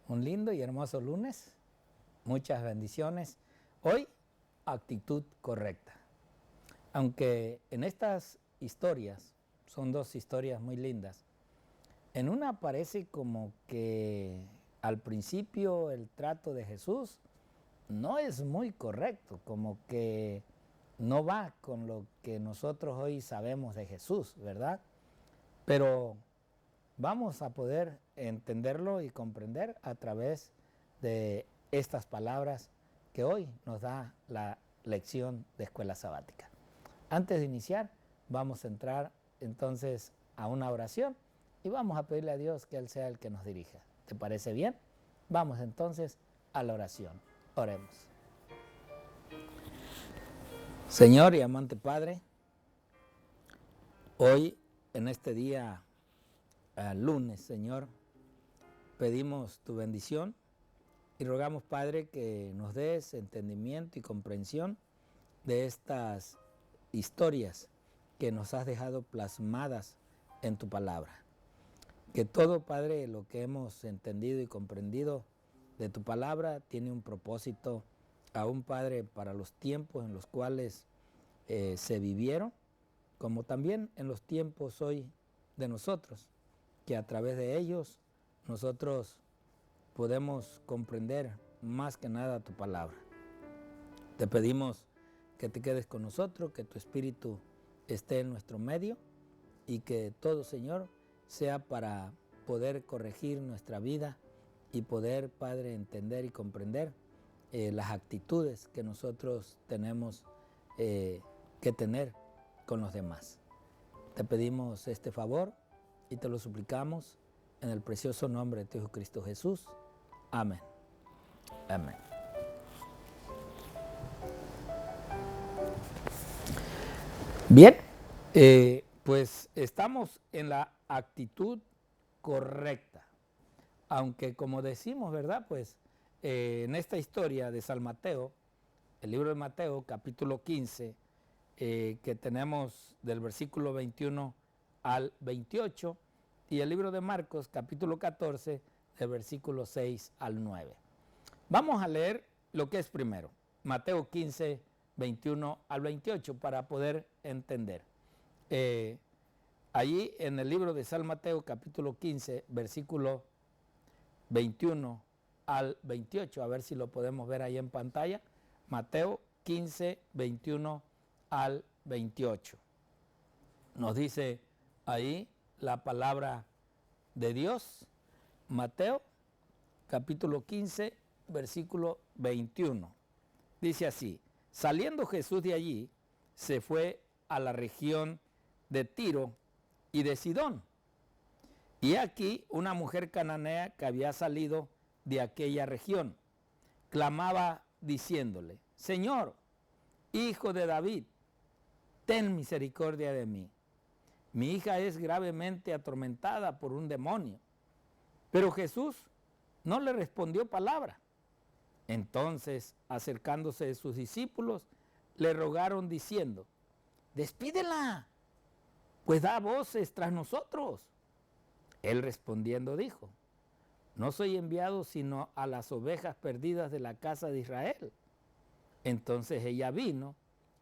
un lindo y hermoso lunes. Muchas bendiciones. Hoy, actitud correcta. Aunque en estas historias, son dos historias muy lindas, en una parece como que al principio el trato de Jesús no es muy correcto, como que no va con lo que nosotros hoy sabemos de Jesús, ¿verdad? Pero vamos a poder entenderlo y comprender a través de estas palabras que hoy nos da la lección de escuela sabática. Antes de iniciar, vamos a entrar entonces a una oración y vamos a pedirle a Dios que Él sea el que nos dirija. ¿Te parece bien? Vamos entonces a la oración. Oremos. Señor y amante Padre, hoy en este día lunes, Señor, pedimos tu bendición y rogamos, Padre, que nos des entendimiento y comprensión de estas historias que nos has dejado plasmadas en tu palabra. Que todo, Padre, lo que hemos entendido y comprendido de tu palabra tiene un propósito, aún, Padre, para los tiempos en los cuales se vivieron, como también en los tiempos hoy de nosotros, que a través de ellos nosotros podemos comprender más que nada tu palabra. Te pedimos que te quedes con nosotros, que tu Espíritu esté en nuestro medio y que todo, Señor, sea para poder corregir nuestra vida y poder, Padre, entender y comprender las actitudes que nosotros tenemos que tener con los demás. Te pedimos este favor y te lo suplicamos en el precioso nombre de Jesucristo Jesús. Amén. Amén. Bien, pues estamos en la actitud correcta. Aunque como decimos, ¿verdad? Pues en esta historia de San Mateo, el libro de Mateo, capítulo 15, que tenemos del versículo 21 al 28, y el libro de Marcos, capítulo 14, del versículo 6 al 9. Vamos a leer lo que es primero, Mateo 15, 21 al 28, para poder entender. Allí en el libro de San Mateo, capítulo 15, versículo 21 al 28, a ver si lo podemos ver ahí en pantalla. Mateo 15, 21 al 28. Nos dice ahí la palabra de Dios. Mateo capítulo 15, versículo 21. Dice así: saliendo Jesús de allí, se fue a la región de Tiro y de Sidón. Y aquí una mujer cananea que había salido de aquella región clamaba diciéndole: Señor, Hijo de David, ten misericordia de mí. Mi hija es gravemente atormentada por un demonio. Pero Jesús no le respondió palabra. Entonces, acercándose de sus discípulos, le rogaron diciendo: despídela, pues da voces tras nosotros. Él respondiendo dijo: no soy enviado sino a las ovejas perdidas de la casa de Israel. Entonces ella vino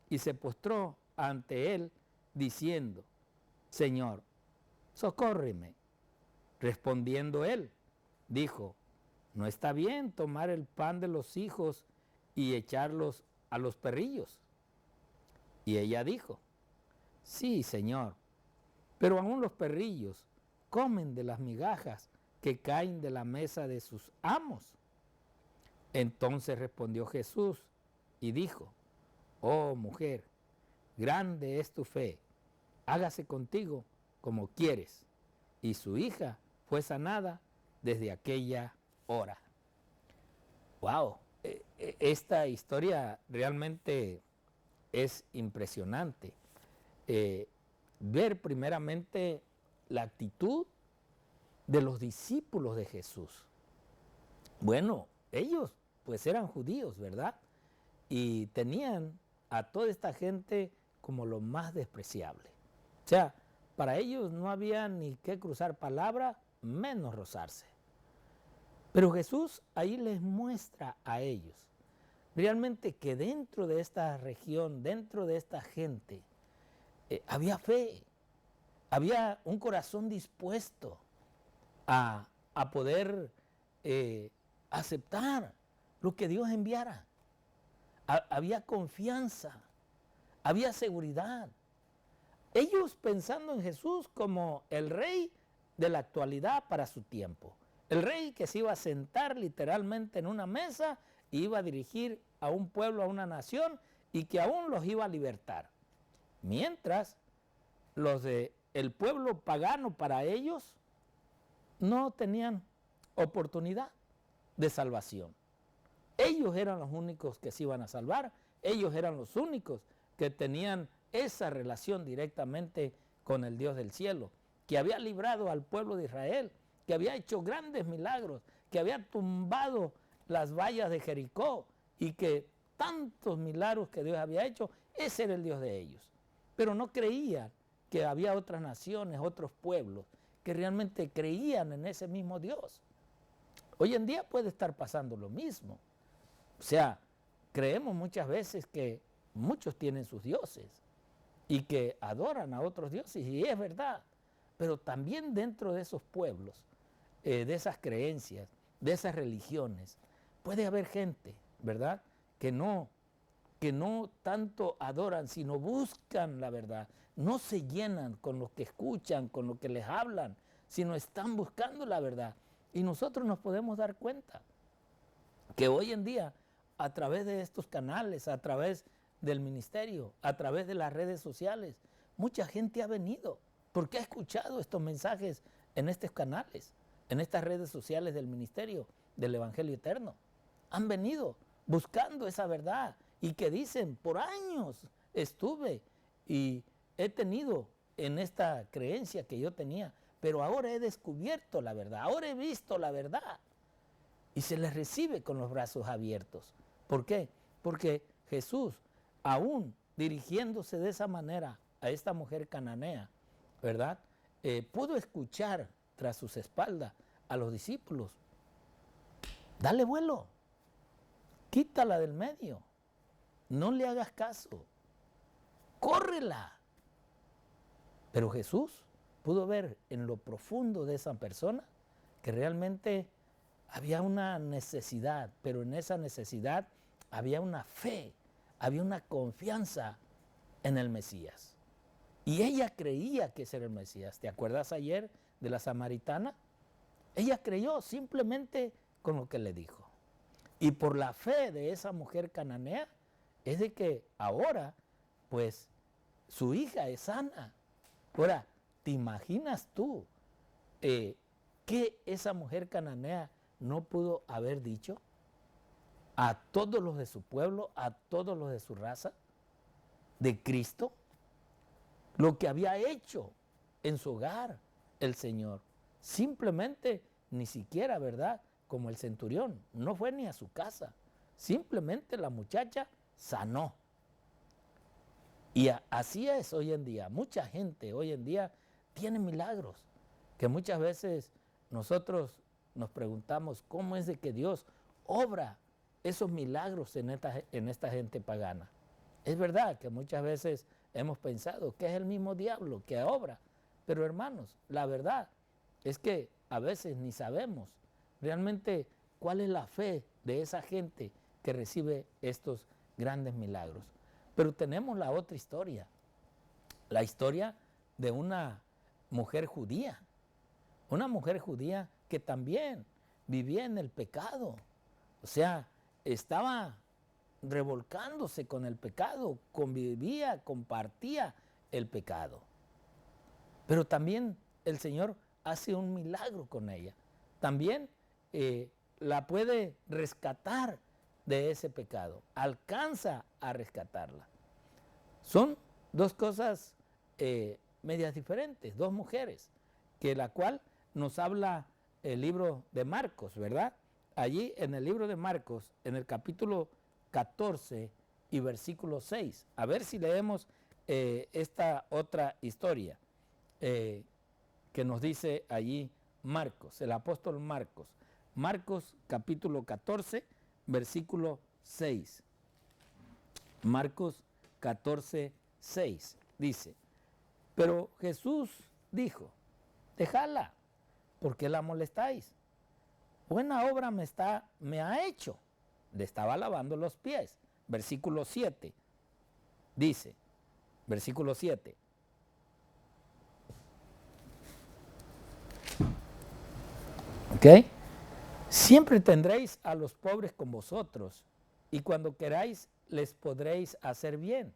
y se postró ante él diciendo: Señor, socórreme. Respondiendo él, dijo: no está bien tomar el pan de los hijos y echarlos a los perrillos. Y ella dijo: sí, Señor, pero aún los perrillos comen de las migajas que caen de la mesa de sus amos. Entonces respondió Jesús y dijo: oh mujer, grande es tu fe, hágase contigo como quieres. Y su hija fue sanada desde aquella hora. ¡Wow! Esta historia realmente es impresionante. Ver primeramente la actitud de los discípulos de Jesús. Bueno, ellos pues eran judíos, ¿verdad? Y tenían a toda esta gente como lo más despreciable. O sea, para ellos no había ni que cruzar palabra, menos rozarse. Pero Jesús ahí les muestra a ellos realmente que dentro de esta región, dentro de esta gente, había fe, había un corazón dispuesto a poder aceptar lo que Dios enviara. Había confianza, había seguridad. Ellos pensando en Jesús como el rey de la actualidad para su tiempo. El rey que se iba a sentar literalmente en una mesa y iba a dirigir a un pueblo, a una nación, y que aún los iba a libertar. Mientras los del pueblo pagano para ellos no tenían oportunidad de salvación. Ellos eran los únicos que se iban a salvar, ellos eran los únicos que tenían esa relación directamente con el Dios del cielo, que había librado al pueblo de Israel, que había hecho grandes milagros, que había tumbado las vallas de Jericó y que tantos milagros que Dios había hecho, ese era el Dios de ellos. Pero no creían que había otras naciones, otros pueblos, que realmente creían en ese mismo Dios. Hoy en día puede estar pasando lo mismo. O sea, creemos muchas veces que muchos tienen sus dioses y que adoran a otros dioses, y es verdad. Pero también dentro de esos pueblos, de esas creencias, de esas religiones, puede haber gente, ¿verdad?, que no tanto adoran, sino buscan la verdad. No se llenan con lo que escuchan, con lo que les hablan, sino están buscando la verdad. Y nosotros nos podemos dar cuenta que hoy en día, a través de estos canales, a través del ministerio, a través de las redes sociales, mucha gente ha venido porque ha escuchado estos mensajes en estos canales, en estas redes sociales del ministerio del Evangelio Eterno. Han venido buscando esa verdad y que dicen, por años estuve y he tenido en esta creencia que yo tenía, pero ahora he descubierto la verdad, ahora he visto la verdad. Y se les recibe con los brazos abiertos. ¿Por qué? Porque Jesús, aún dirigiéndose de esa manera a esta mujer cananea, ¿verdad?, pudo escuchar tras sus espaldas a los discípulos: dale vuelo, quítala del medio, no le hagas caso, córrela. Pero Jesús pudo ver en lo profundo de esa persona que realmente había una necesidad, pero en esa necesidad había una fe, había una confianza en el Mesías. Y ella creía que ese era el Mesías. ¿Te acuerdas ayer de la samaritana? Ella creyó simplemente con lo que le dijo. Y por la fe de esa mujer cananea es de que ahora, pues, su hija es sana. Ahora, ¿te imaginas tú que esa mujer cananea no pudo haber dicho a todos los de su pueblo, a todos los de su raza, de Cristo, lo que había hecho en su hogar el Señor? Simplemente, ni siquiera, ¿verdad?, como el centurión, no fue ni a su casa, simplemente la muchacha sanó. Y así es hoy en día. Mucha gente hoy en día tiene milagros, que muchas veces nosotros nos preguntamos cómo es de que Dios obra esos milagros en esta gente pagana. Es verdad que muchas veces hemos pensado que es el mismo diablo que obra, pero hermanos, la verdad es que a veces ni sabemos realmente cuál es la fe de esa gente que recibe estos grandes milagros. Pero tenemos la otra historia, la historia de una mujer judía que también vivía en el pecado, o sea, estaba revolcándose con el pecado, convivía, compartía el pecado. Pero también el Señor hace un milagro con ella. También la puede rescatar de ese pecado, alcanza a rescatarla. Son dos cosas medias diferentes, dos mujeres, que la cual nos habla el libro de Marcos, ¿verdad? Allí en el libro de Marcos, en el capítulo 14 y versículo 6. A ver si leemos esta otra historia que nos dice allí Marcos, el apóstol Marcos. Marcos capítulo 14, versículo 6. Marcos 14, 6 dice, pero Jesús dijo, dejadla, ¿por qué la molestáis? Buena obra me ha hecho. Le estaba lavando los pies. Versículo 7 dice, versículo 7. ¿Ok? Siempre tendréis a los pobres con vosotros, y cuando queráis les podréis hacer bien.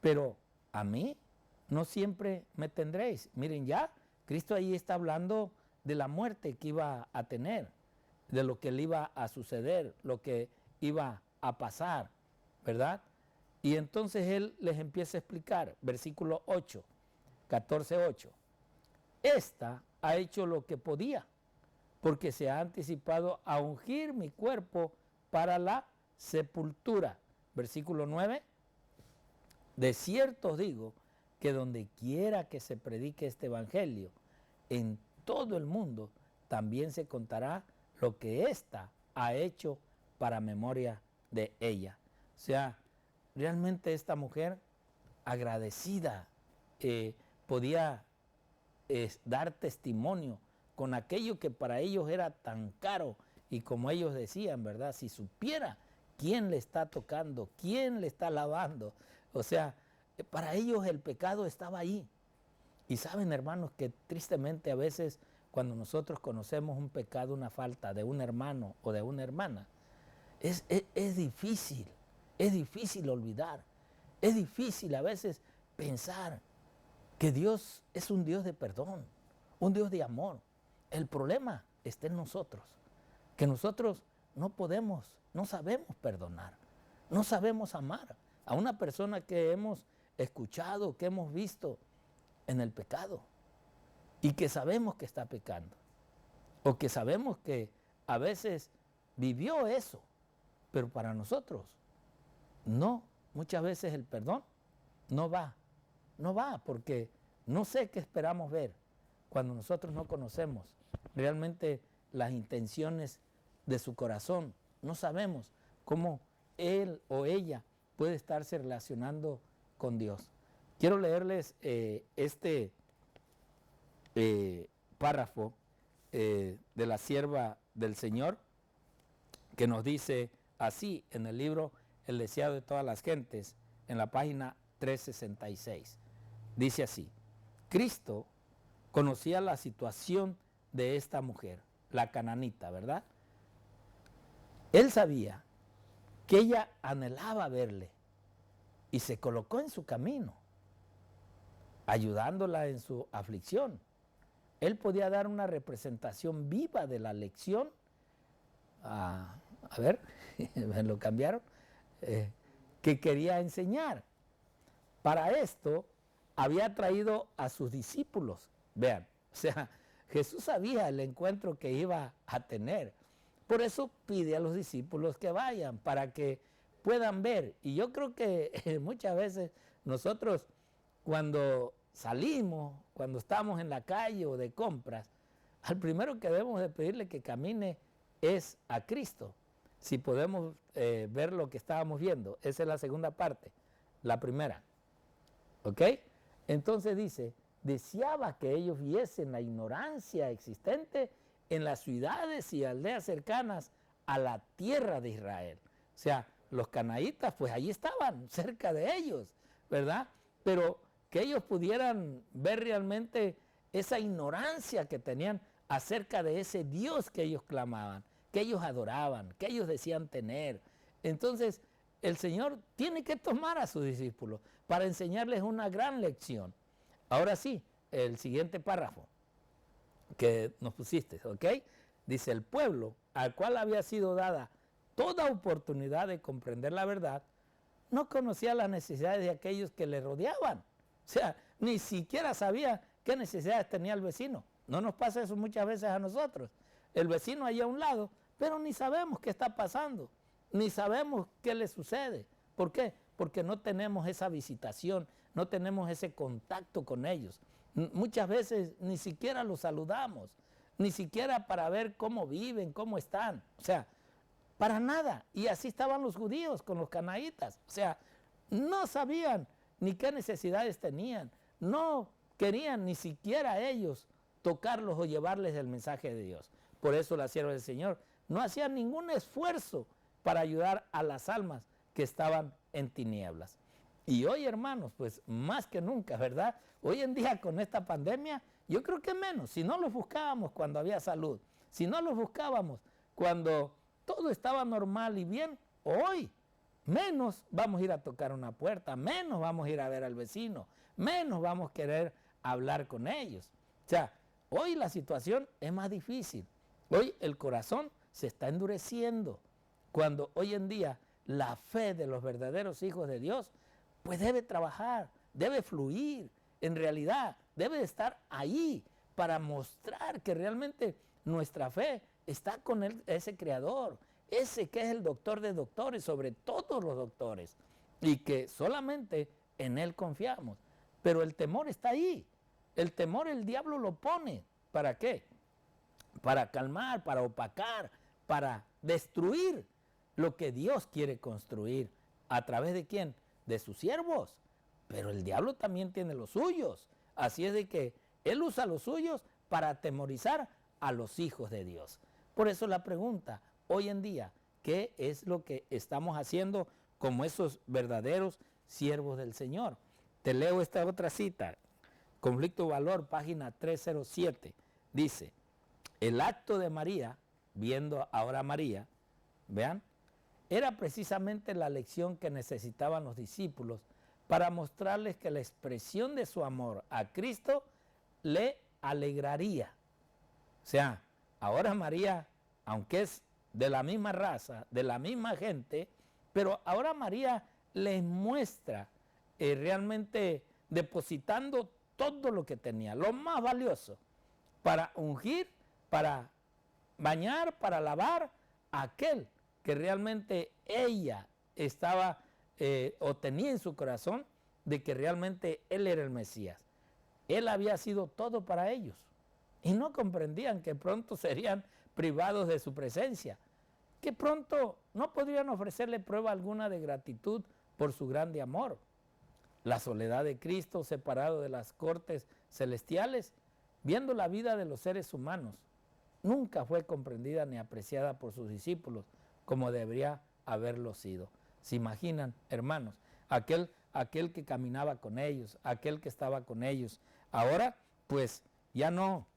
Pero a mí no siempre me tendréis. Miren ya, Cristo ahí está hablando de la muerte que iba a tener, de lo que le iba a suceder, lo que iba a pasar, ¿verdad? Y entonces Él les empieza a explicar, versículo 8, 14:8. Esta ha hecho lo que podía, porque se ha anticipado a ungir mi cuerpo para la sepultura. Versículo 9. De cierto os digo que donde quiera que se predique este evangelio, en todo el mundo, también se contará lo que ésta ha hecho para memoria de ella. O sea, realmente esta mujer agradecida podía dar testimonio con aquello que para ellos era tan caro, y como ellos decían, ¿verdad? Si supiera quién le está tocando, quién le está lavando, o sea, para ellos el pecado estaba ahí. Y saben, hermanos, que tristemente a veces cuando nosotros conocemos un pecado, una falta de un hermano o de una hermana, es difícil olvidar, es difícil a veces pensar que Dios es un Dios de perdón, un Dios de amor. El problema está en nosotros, que nosotros no sabemos perdonar, no sabemos amar a una persona que hemos escuchado, que hemos visto en el pecado y que sabemos que está pecando, o que sabemos que a veces vivió eso, pero para nosotros no, muchas veces el perdón no va, porque no sé qué esperamos ver cuando nosotros no conocemos realmente las intenciones de su corazón. No sabemos cómo él o ella puede estarse relacionando con Dios. Quiero leerles este párrafo de la sierva del Señor, que nos dice así en el libro El deseado de todas las gentes, en la página 366. Dice así: Cristo conocía la situación de esta mujer, la cananita, ¿verdad? Él sabía que ella anhelaba verle y se colocó en su camino, ayudándola en su aflicción. Él podía dar una representación viva de la lección. A ver, me lo cambiaron, que quería enseñar. Para esto había traído a sus discípulos. Vean, o sea, Jesús sabía el encuentro que iba a tener. Por eso pide a los discípulos que vayan, para que puedan ver. Y yo creo que muchas veces nosotros, cuando salimos, cuando estamos en la calle o de compras, al primero que debemos de pedirle que camine es a Cristo. Si podemos ver lo que estábamos viendo, esa es la segunda parte. La primera, ¿ok? Entonces dice, deseaba que ellos viesen la ignorancia existente en las ciudades y aldeas cercanas a la tierra de Israel. O sea, los canaítas, pues allí estaban, cerca de ellos, ¿verdad? Pero que ellos pudieran ver realmente esa ignorancia que tenían acerca de ese Dios que ellos clamaban, que ellos adoraban, que ellos decían tener. Entonces, el Señor tiene que tomar a sus discípulos para enseñarles una gran lección. Ahora sí, el siguiente párrafo que nos pusiste, ¿ok? Dice, el pueblo al cual había sido dada toda oportunidad de comprender la verdad, no conocía las necesidades de aquellos que le rodeaban. O sea, ni siquiera sabía qué necesidades tenía el vecino. No nos pasa eso muchas veces a nosotros. El vecino allá a un lado, pero ni sabemos qué está pasando, ni sabemos qué le sucede. ¿Por qué? Porque no tenemos esa visitación, no tenemos ese contacto con ellos. Muchas veces ni siquiera los saludamos, ni siquiera para ver cómo viven, cómo están. O sea, para nada. Y así estaban los judíos con los canaítas. O sea, no sabían ni qué necesidades tenían. No querían ni siquiera ellos tocarlos o llevarles el mensaje de Dios. Por eso la sierva del Señor no hacía ningún esfuerzo para ayudar a las almas que estaban en tinieblas. Y hoy, hermanos, pues más que nunca, ¿verdad? Hoy en día con esta pandemia, yo creo que menos. Si no los buscábamos cuando había salud, si no los buscábamos cuando todo estaba normal y bien, hoy menos vamos a ir a tocar una puerta, menos vamos a ir a ver al vecino, menos vamos a querer hablar con ellos. O sea, hoy la situación es más difícil. Hoy el corazón se está endureciendo. Cuando hoy en día la fe de los verdaderos hijos de Dios, pues debe trabajar, debe fluir, en realidad debe estar ahí para mostrar que realmente nuestra fe está con ese Creador, ese que es el doctor de doctores, sobre todos los doctores, y que solamente en Él confiamos. Pero el temor está ahí, el temor el diablo lo pone. ¿Para qué? Para calmar, para opacar, para destruir lo que Dios quiere construir. ¿A través de quién? De sus siervos. Pero el diablo también tiene los suyos. Así es de que él usa los suyos para atemorizar a los hijos de Dios. Por eso la pregunta, hoy en día, ¿qué es lo que estamos haciendo como esos verdaderos siervos del Señor? Te leo esta otra cita. Conflicto Valor, página 307. Dice, el acto de María, viendo ahora a María, vean, era precisamente la lección que necesitaban los discípulos para mostrarles que la expresión de su amor a Cristo le alegraría. O sea, ahora María, aunque es de la misma raza, de la misma gente, pero ahora María les muestra realmente depositando todo lo que tenía, lo más valioso, para ungir, para bañar, para lavar a aquel que realmente ella estaba o tenía en su corazón de que realmente él era el Mesías. Él había sido todo para ellos y no comprendían que pronto serían privados de su presencia, que pronto no podrían ofrecerle prueba alguna de gratitud por su grande amor. La soledad de Cristo, separado de las cortes celestiales, viendo la vida de los seres humanos, nunca fue comprendida ni apreciada por sus discípulos como debería haberlo sido. ¿Se imaginan, hermanos? Aquel que caminaba con ellos, aquel que estaba con ellos. Ahora, pues, ya no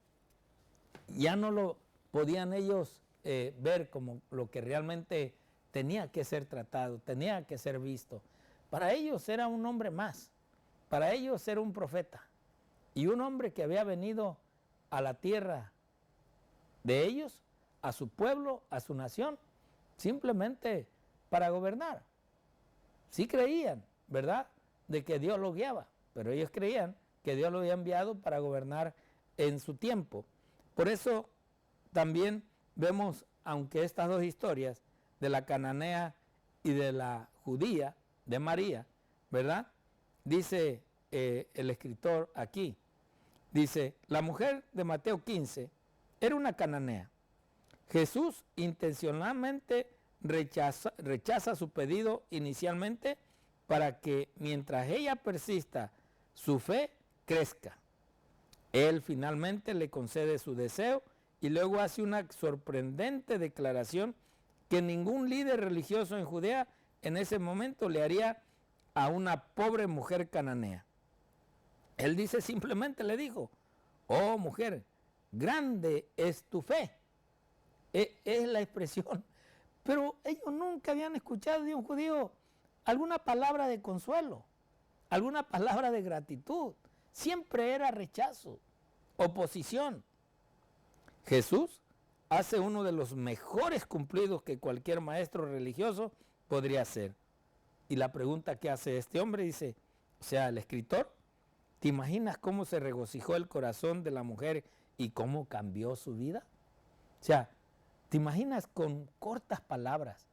lo podían ellos ver como lo que realmente tenía que ser tratado, tenía que ser visto. Para ellos era un hombre más, para ellos era un profeta y un hombre que había venido a la tierra de ellos, a su pueblo, a su nación, simplemente para gobernar. Sí creían, ¿verdad?, de que Dios lo guiaba, pero ellos creían que Dios lo había enviado para gobernar en su tiempo. Por eso también vemos, aunque estas dos historias, de la cananea y de la judía, de María, ¿verdad? Dice el escritor aquí, dice, la mujer de Mateo 15 era una cananea. Jesús intencionalmente rechaza su pedido inicialmente para que mientras ella persista, su fe crezca. Él finalmente le concede su deseo y luego hace una sorprendente declaración que ningún líder religioso en Judea en ese momento le haría a una pobre mujer cananea. Él dice, simplemente le dijo, oh mujer, grande es tu fe. Es la expresión. Pero ellos nunca habían escuchado de un judío alguna palabra de consuelo, alguna palabra de gratitud. Siempre era rechazo, oposición. Jesús hace uno de los mejores cumplidos que cualquier maestro religioso podría hacer. Y la pregunta que hace este hombre dice, o sea, el escritor, ¿te imaginas cómo se regocijó el corazón de la mujer y cómo cambió su vida? O sea, ¿te imaginas con cortas palabras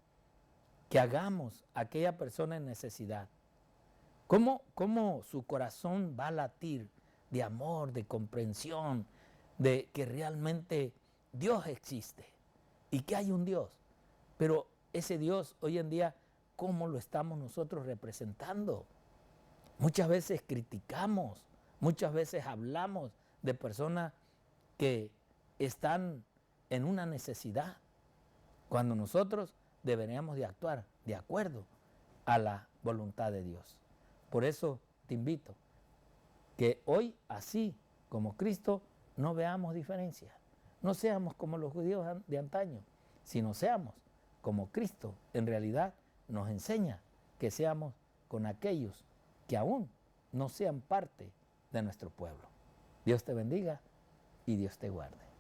que hagamos a aquella persona en necesidad? ¿Cómo su corazón va a latir de amor, de comprensión, de que realmente Dios existe y que hay un Dios. Pero ese Dios hoy en día, ¿cómo lo estamos nosotros representando? Muchas veces criticamos, muchas veces hablamos de personas que están en una necesidad, cuando nosotros deberíamos de actuar de acuerdo a la voluntad de Dios. Por eso te invito que hoy, así como Cristo, no veamos diferencias. No seamos como los judíos de antaño, sino seamos como Cristo en realidad nos enseña que seamos con aquellos que aún no sean parte de nuestro pueblo. Dios te bendiga y Dios te guarde.